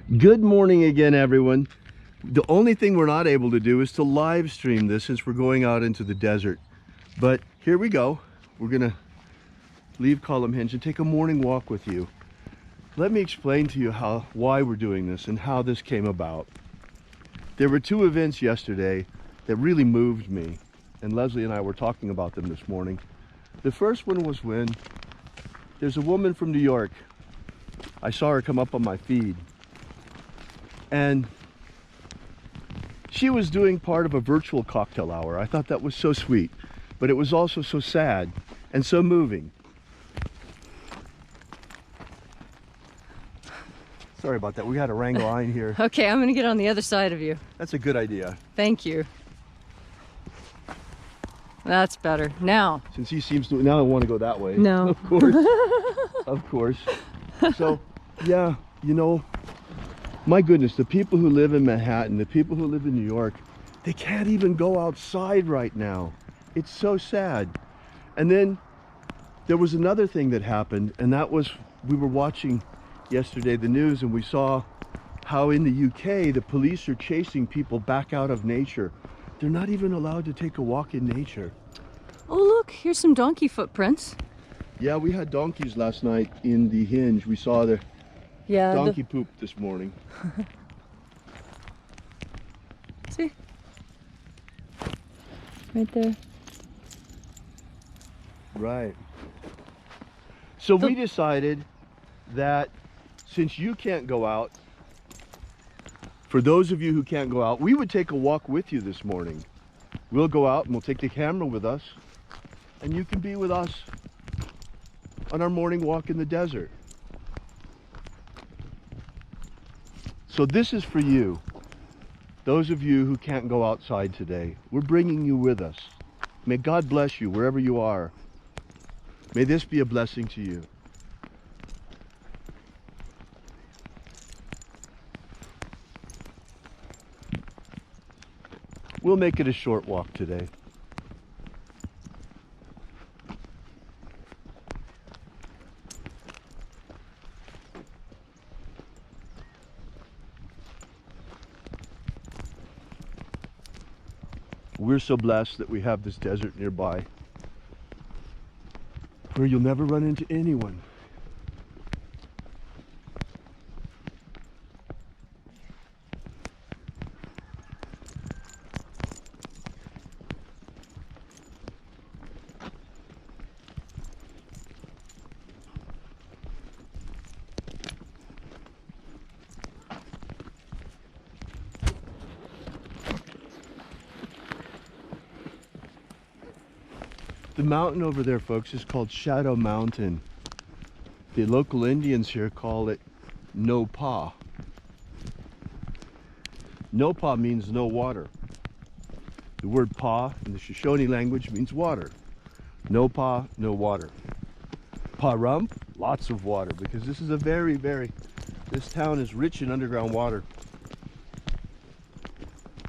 Good morning again, everyone. The only thing we're not able to do is to live stream this since we're going out into the desert. But here we go. We're gonna leave Column Hinge and take a morning walk with you. Let me explain to you why we're doing this and how this came about. There were two events yesterday that really moved me, and Leslie and I were talking about them this morning. The first one was when there's a woman from New York. I saw her come up on my feed, and she was doing part of a virtual cocktail hour. I thought that was so sweet, but it was also so sad and so moving. Sorry about that. We had a wrangle line here. Okay, I'm gonna get on the other side of you. That's a good idea. Thank you. That's better. Now. Since he seems to, now I want to go that way. No. Of course. Of course. So, yeah, you know, my goodness, the people who live in Manhattan, the people who live in New York, they can't even go outside right now. It's so sad. And then there was another thing that happened, and that was, we were watching yesterday the news, and we saw how in the UK the police are chasing people back out of nature. They're not even allowed to take a walk in nature. Oh look, here's some donkey footprints. Yeah, we had donkeys last night in the Hinge. We saw the donkey poop this morning. See? Right there. Right. So we decided that since you can't go out, for those of you who can't go out, we would take a walk with you this morning. We'll go out and we'll take the camera with us, and you can be with us on our morning walk in the desert. So this is for you, those of you who can't go outside today. We're bringing you with us. May God bless you wherever you are. May this be a blessing to you. We'll make it a short walk today. We're so blessed that we have this desert nearby where you'll never run into anyone. The mountain over there, folks, is called Shadow Mountain. The local Indians here call it No Pa. No Pa means no water. The word Pa in the Shoshone language means water. No Pa, no water. Pa Rump, lots of water, because this is a this town is rich in underground water.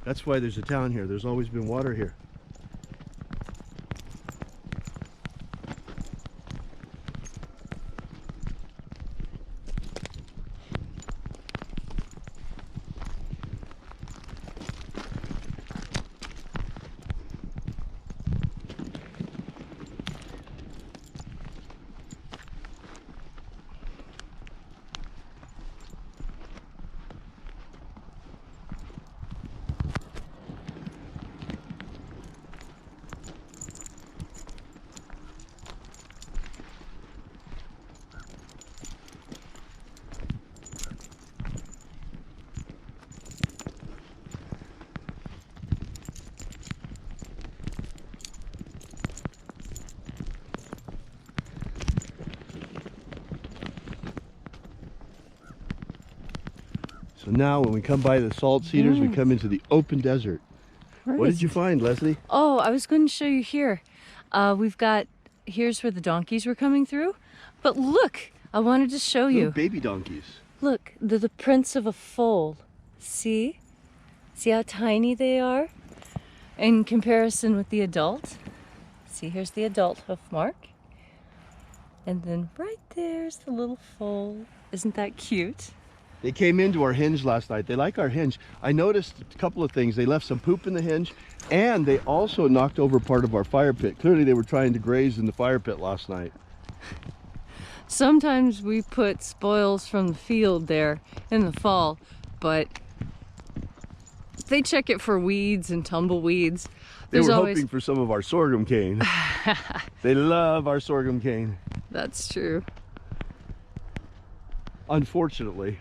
That's why there's a town here. There's always been water here. So now when we come by the salt cedars, we come into the open desert. What did you find, Leslie? Oh, I was going to show you here. Here's where the donkeys were coming through. But look, I wanted to show you. Baby donkeys. Look, they're the prints of a foal. See? See how tiny they are? In comparison with the adult. See, here's the adult hoof mark. And then right there's the little foal. Isn't that cute? They came into our hinge last night. They like our hinge. I noticed a couple of things. They left some poop in the hinge, and they also knocked over part of our fire pit. Clearly they were trying to graze in the fire pit last night. Sometimes we put spoils from the field there in the fall, but they check it for weeds and tumbleweeds. They were hoping for some of our sorghum cane. They love our sorghum cane. That's true. Unfortunately.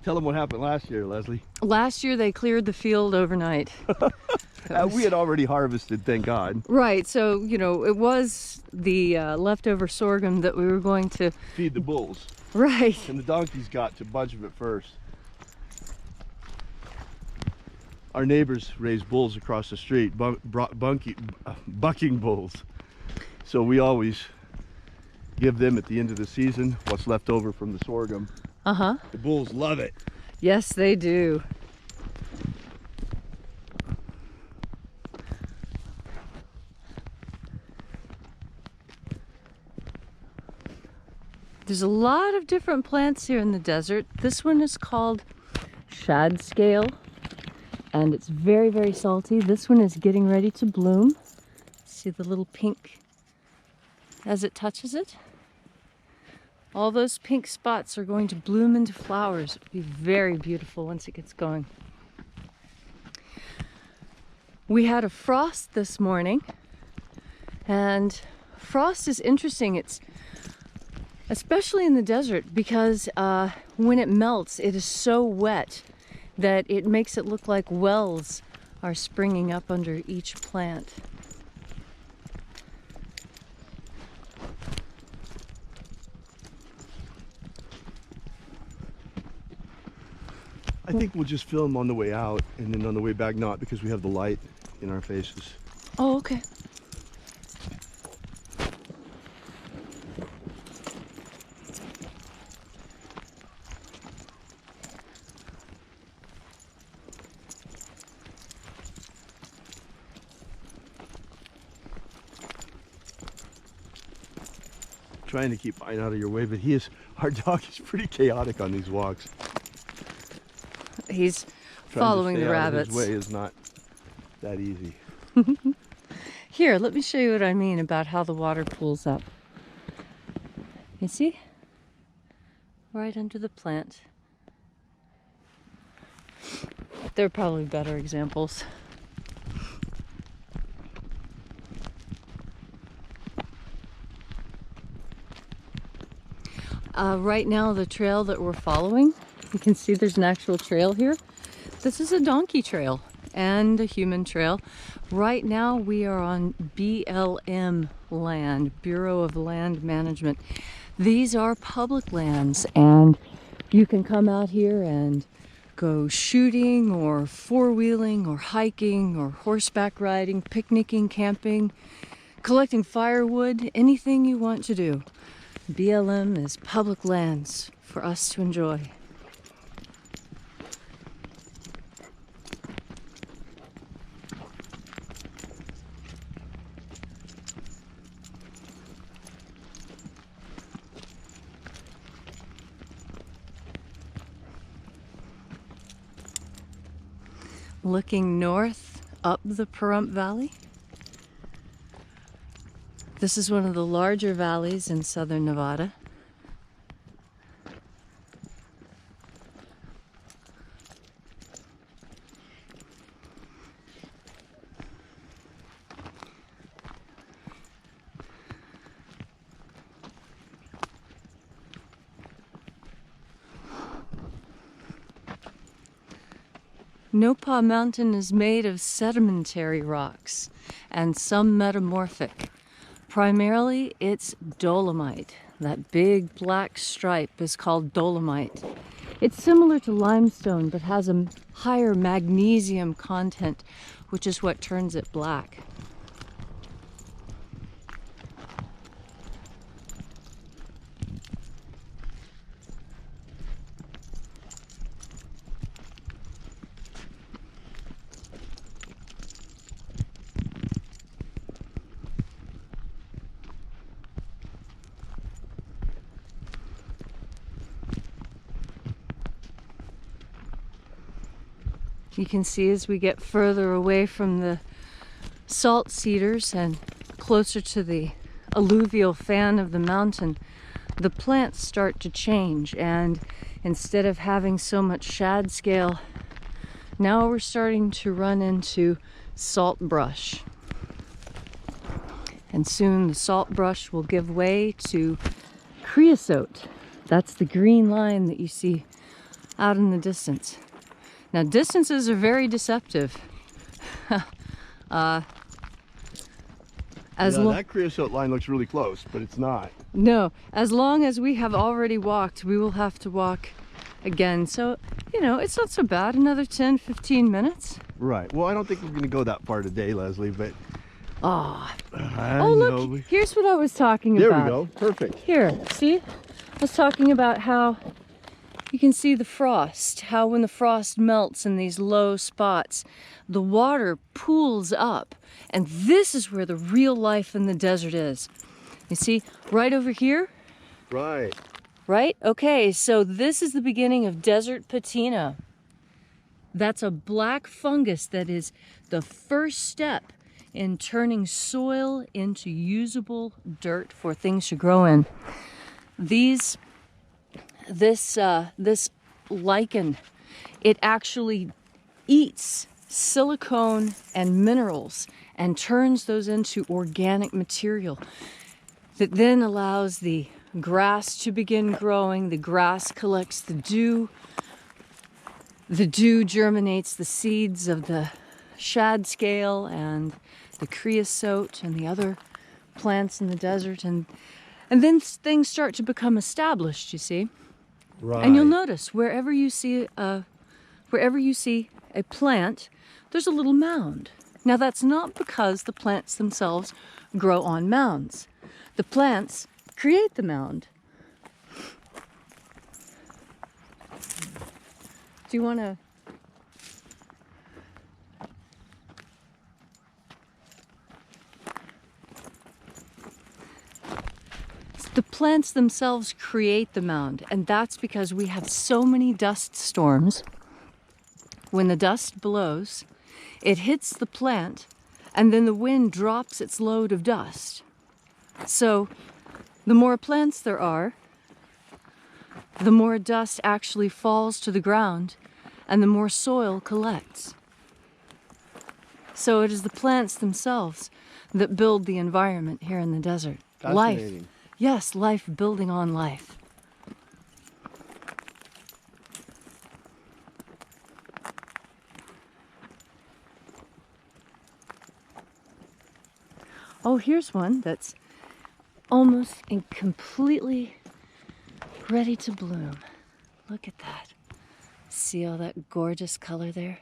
Tell them what happened last year, Leslie. Last year they cleared the field overnight. We had already harvested, thank God. Right, so, you know, it was the leftover sorghum that we were going to feed the bulls. Right. And the donkeys got to a bunch of it first. Our neighbors raise bulls across the street, bucking bulls. So we always give them at the end of the season what's left over from the sorghum. Uh-huh. The bulls love it. Yes, they do. There's a lot of different plants here in the desert. This one is called shad scale, and it's very, very salty. This one is getting ready to bloom. See the little pink as it touches it? All those pink spots are going to bloom into flowers. It'll be very beautiful once it gets going. We had a frost this morning, and frost is interesting. It's especially in the desert because when it melts, it is so wet that it makes it look like wells are springing up under each plant. I think we'll just film on the way out, and then on the way back not, because we have the light in our faces. Oh, okay. Trying to keep Pine out of your way, but our dog is pretty chaotic on these walks. He's following the rabbits. His way is not that easy. Here, let me show you what I mean about how the water pools up. You see? Right under the plant. There are probably better examples. Right now, the trail that we're following, you can see there's an actual trail here. This is a donkey trail and a human trail. Right now, we are on BLM land, Bureau of Land Management. These are public lands, and you can come out here and go shooting or four-wheeling or hiking or horseback riding, picnicking, camping, collecting firewood, anything you want to do. BLM is public lands for us to enjoy. Looking north up the Pahrump Valley. This is one of the larger valleys in southern Nevada. Nopah Mountain is made of sedimentary rocks and some metamorphic. Primarily, it's dolomite. That big black stripe is called dolomite. It's similar to limestone, but has a higher magnesium content, which is what turns it black. You can see as we get further away from the salt cedars and closer to the alluvial fan of the mountain, the plants start to change, and instead of having so much shad scale, now we're starting to run into salt brush. And soon the salt brush will give way to creosote. That's the green line that you see out in the distance. Now distances are very deceptive. That creosote line looks really close, but it's not. No, as long as we have already walked, we will have to walk again. So, you know, it's not so bad. Another 10, 15 minutes. Right. Well, I don't think we're going to go that far today, Leslie, but... Oh, oh look, here's what I was talking about. There we go. Perfect. Here, see? I was talking about how you can see the frost, how when the frost melts in these low spots, the water pools up. And this is where the real life in the desert is. You see, right over here? Right. Right? Okay, so this is the beginning of desert patina. That's a black fungus that is the first step in turning soil into usable dirt for things to grow in. This lichen, it actually eats silicone and minerals and turns those into organic material that then allows the grass to begin growing. The grass collects the dew. The dew germinates the seeds of the shad scale and the creosote and the other plants in the desert, and then things start to become established, you see. Right. And you'll notice wherever you see a plant, there's a little mound. Now that's not because the plants themselves grow on mounds. The plants create the mound. Do you want to... The plants themselves create the mound, and that's because we have so many dust storms. When the dust blows, it hits the plant, and then the wind drops its load of dust. So, the more plants there are, the more dust actually falls to the ground, and the more soil collects. So it is the plants themselves that build the environment here in the desert. Life. Yes, life building on life. Oh, here's one that's almost and completely ready to bloom. Look at that. See all that gorgeous color there?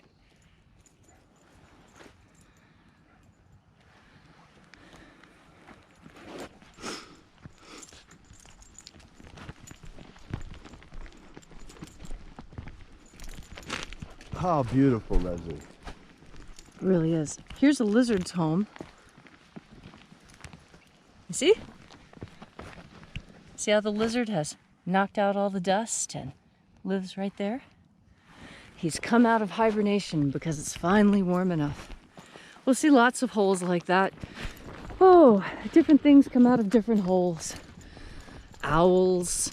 How beautiful, Leslie. It really is. Here's a lizard's home. You see? See how the lizard has knocked out all the dust and lives right there? He's come out of hibernation because it's finally warm enough. We'll see lots of holes like that. Oh, different things come out of different holes. Owls,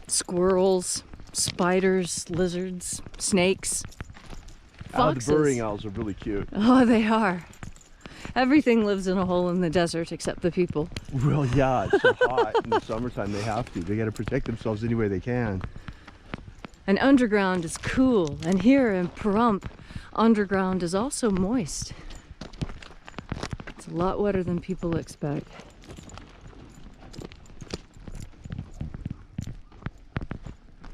squirrels, spiders, lizards, snakes, foxes. The burrowing owls are really cute. Oh, they are. Everything lives in a hole in the desert except the people. Well, yeah, it's so hot in the summertime. They have to. They got to protect themselves any way they can. And underground is cool. And here in Pahrump, underground is also moist. It's a lot wetter than people expect.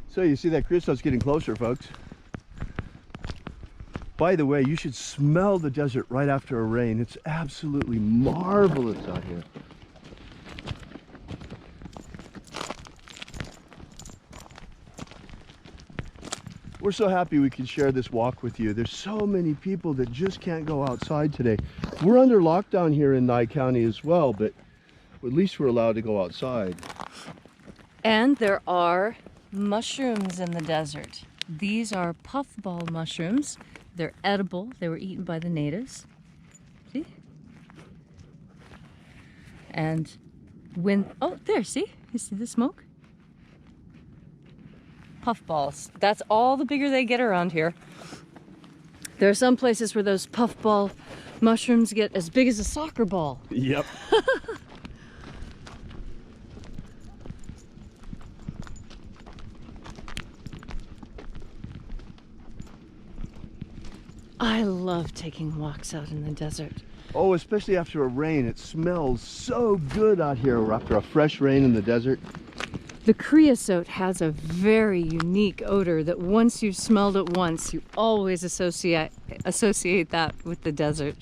So you see that creosote's getting closer, folks. By the way, you should smell the desert right after a rain. It's absolutely marvelous out here. We're so happy we can share this walk with you. There's so many people that just can't go outside today. We're under lockdown here in Nye County as well, but at least we're allowed to go outside. And there are mushrooms in the desert. These are puffball mushrooms. They're edible. They were eaten by the natives. See? And when, oh, there, see? You see the smoke? Puffballs. That's all the bigger they get around here. There are some places where those puffball mushrooms get as big as a soccer ball. Yep. I love taking walks out in the desert. Oh, especially after a rain. It smells so good out here after a fresh rain in the desert. The creosote has a very unique odor that once you've smelled it once, you always associate that with the desert.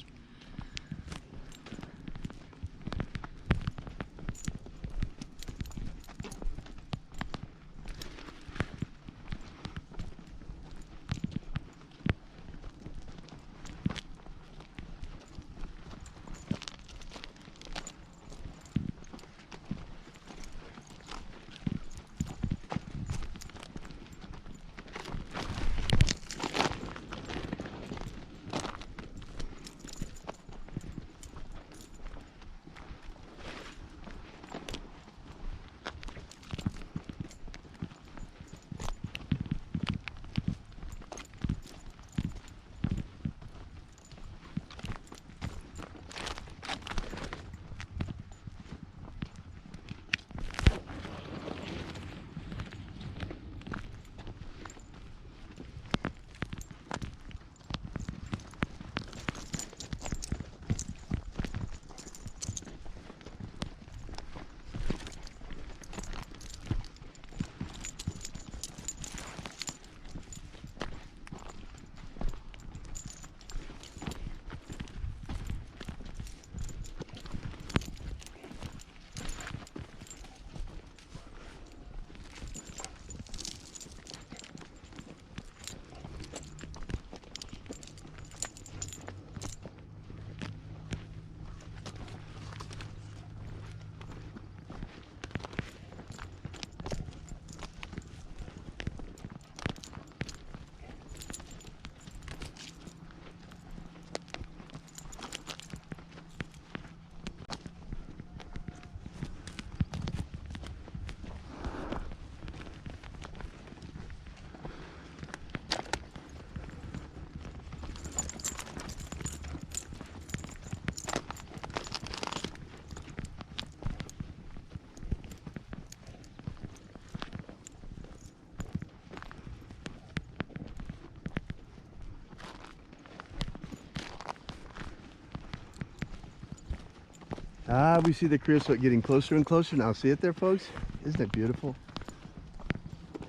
Ah, we see the creosote getting closer and closer now. See it there, folks? Isn't it beautiful?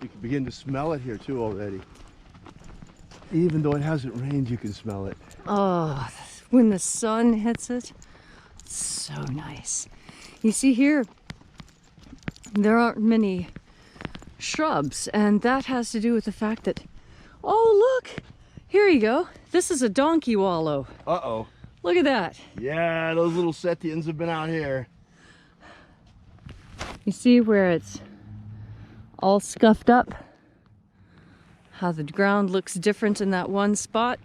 You can begin to smell it here too already. Even though it hasn't rained, you can smell it. Oh, when the sun hits it, it's so nice. You see here, there aren't many shrubs, and that has to do with the fact that, oh look, here you go. This is a donkey wallow. Uh-oh. Look at that. Yeah, those little Setians have been out here. You see where it's all scuffed up? How the ground looks different in that one spot?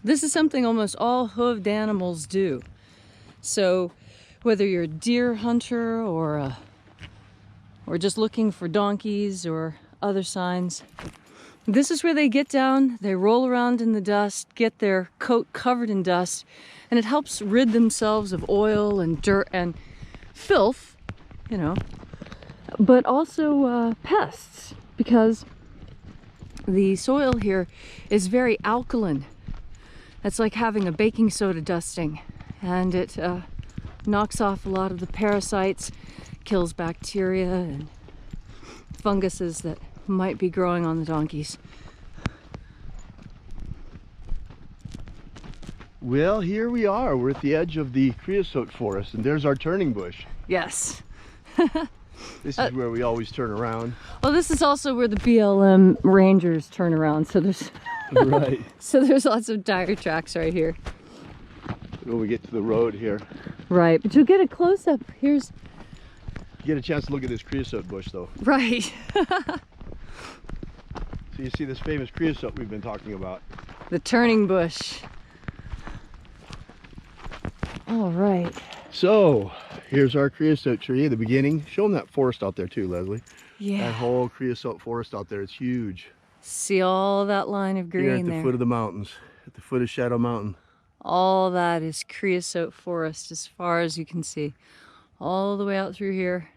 This is something almost all hooved animals do. So whether you're a deer hunter or just looking for donkeys or other signs, this is where they get down, they roll around in the dust, get their coat covered in dust, and it helps rid themselves of oil and dirt and filth, you know, but also pests, because the soil here is very alkaline. It's like having a baking soda dusting, and it knocks off a lot of the parasites, kills bacteria and funguses that might be growing on the donkeys. Well, here we are. We're at the edge of the creosote forest, and there's our turning bush. Yes. This is where we always turn around. Well, this is also where the BLM rangers turn around, so there's Right. so there's lots of tire tracks right here. When we get to the road here. Right, but you'll get a close-up. Here's... You get a chance to look at this creosote bush, though. Right. So you see this famous creosote we've been talking about. The turning bush. All right. So, here's our creosote tree at the beginning. Show them that forest out there too, Leslie. Yeah. That whole creosote forest out there, it's huge. See all that line of green Here at the there? foot of the mountains, at the foot of Shadow Mountain. All that is creosote forest as far as you can see. All the way out through here.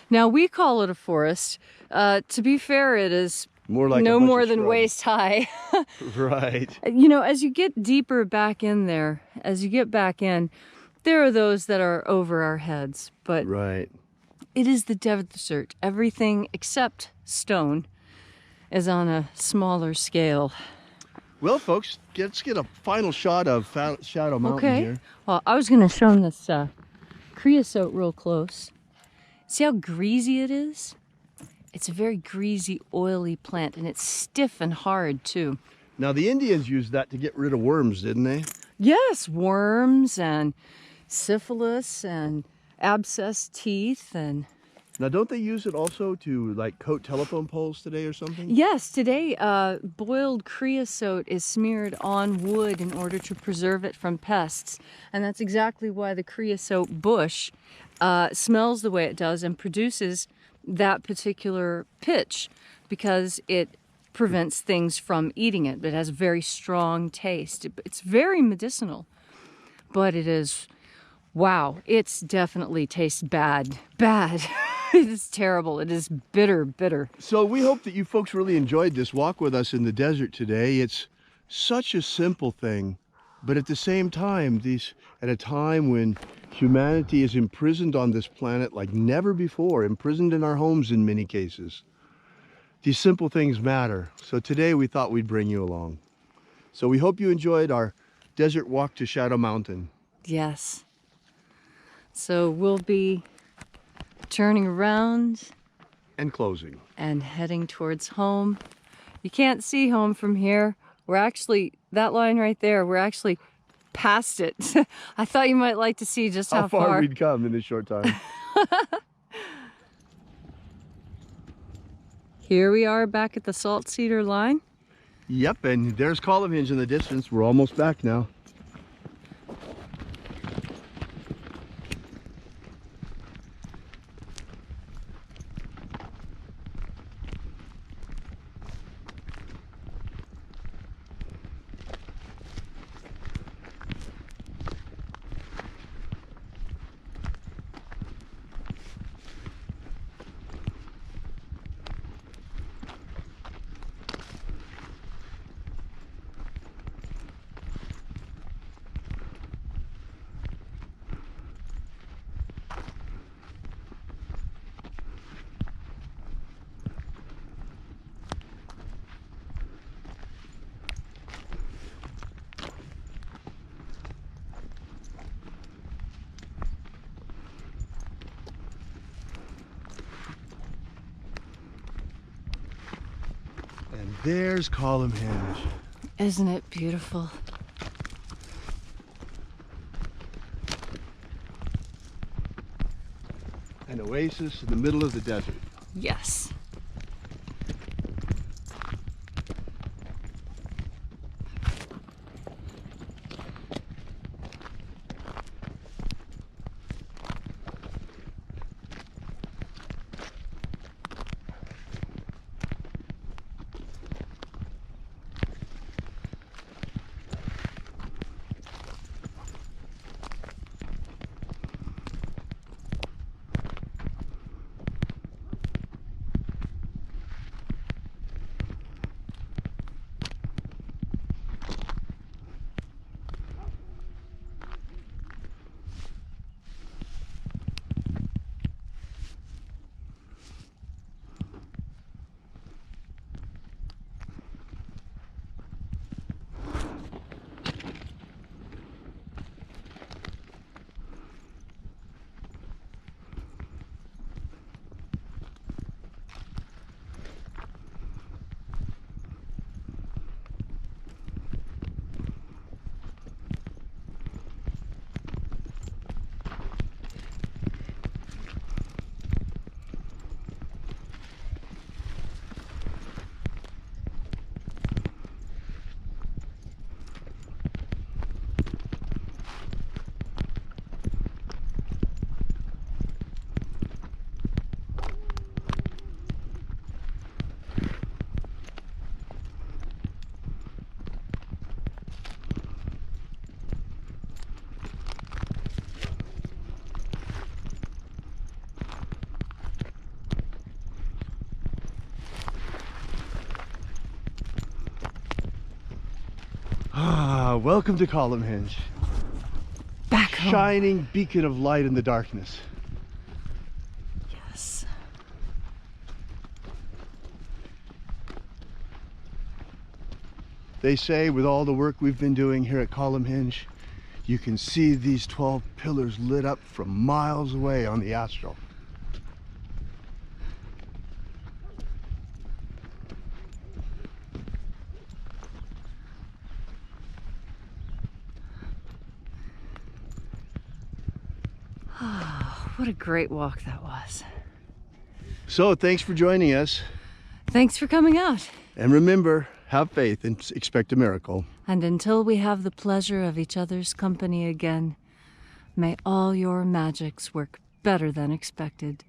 Now we call it a forest. To be fair, it is More like no a bunch more of than shrubs. waist high. Right. You know, as you get deeper back in there, as you get back in, there are those that are over our heads, but Right. it is the desert. Everything except stone is on a smaller scale. Well, folks, let's get a final shot of Shadow Mountain Okay. here. Well, I was going to show them this creosote real close. See how greasy it is? It's a very greasy, oily plant, and it's stiff and hard, too. Now, the Indians used that to get rid of worms, didn't they? Yes, worms and syphilis and abscessed teeth and... Now, don't they use it also to, like, coat telephone poles today or something? Yes, today boiled creosote is smeared on wood in order to preserve it from pests. And that's exactly why the creosote bush smells the way it does and produces that particular pitch, because it prevents things from eating it. It has a very strong taste. It's very medicinal, but it is, wow, it's definitely tastes bad. Bad. It is terrible. It is bitter, bitter. So we hope that you folks really enjoyed this walk with us in the desert today. It's such a simple thing, but at the same time, at a time when humanity is imprisoned on this planet like never before, imprisoned in our homes in many cases, these simple things matter. So today we thought we'd bring you along. So we hope you enjoyed our desert walk to Shadow Mountain. Yes. So we'll be turning around And closing. and heading towards home. You can't see home from here. We're actually, that line right there, we're actually past it. I thought you might like to see just how far. we'd come in this short time. Here we are back at the Salt Cedar line. Yep, and there's Column Hinge in the distance. We're almost back now. And there's Column Hinge. Isn't it beautiful? An oasis in the middle of the desert. Yes. Welcome to Column Hinge. Back home. Shining beacon of light in the darkness. Yes. They say with all the work we've been doing here at Column Hinge, you can see these 12 pillars lit up from miles away on the astral. What a great walk that was. So thanks for joining us. Thanks for coming out. And remember, have faith and expect a miracle. And until we have the pleasure of each other's company again, may all your magics work better than expected.